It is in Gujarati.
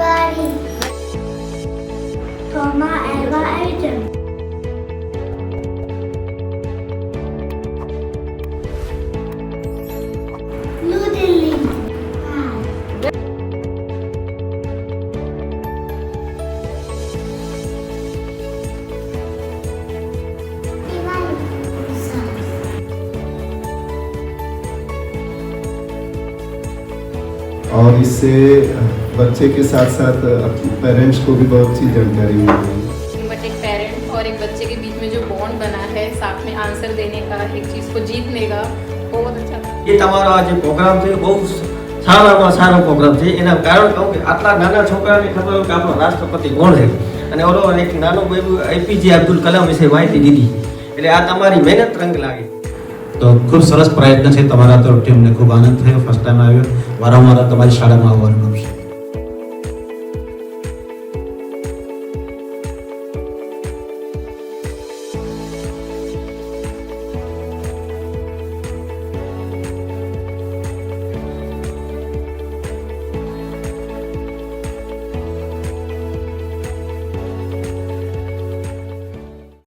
ગાડી થોમા એલ્વા એડિશન ન્યૂ દિલ્હી और इससे बच्चे के साथ साथ पेरेंट्स को भी बहुत सी जानकारी मिली। बट एक पेरेंट और एक बच्चे के बीच में जो बॉन्ड बना है साथ में आंसर देने का एक चीज़ को जीतने का बहुत अच्छा था। ये તમારો આ જે પ્રોગ્રામ છે બહુ સારામાં સારો પ્રોગ્રામ છે એના કારણ કહું કે આટલા નાના છોકરાને ખબર હોય કે આપણો રાષ્ટ્રપતિ કોણ છે અને ઓલો એક નાનો બેબી એપીજે અબ્દુલ કલામ વિશે માહિતી દીધી એટલે આ તમારી મહેનત રંગ લાગે। તો ખૂબ સરસ પ્રયત્ન છે તમારા તરફથી, અમને ખૂબ આનંદ થયો, ફર્સ્ટ ટાઈમ આવ્યો, વારંવાર તમારી શાળામાં આવવાનું ગમશે।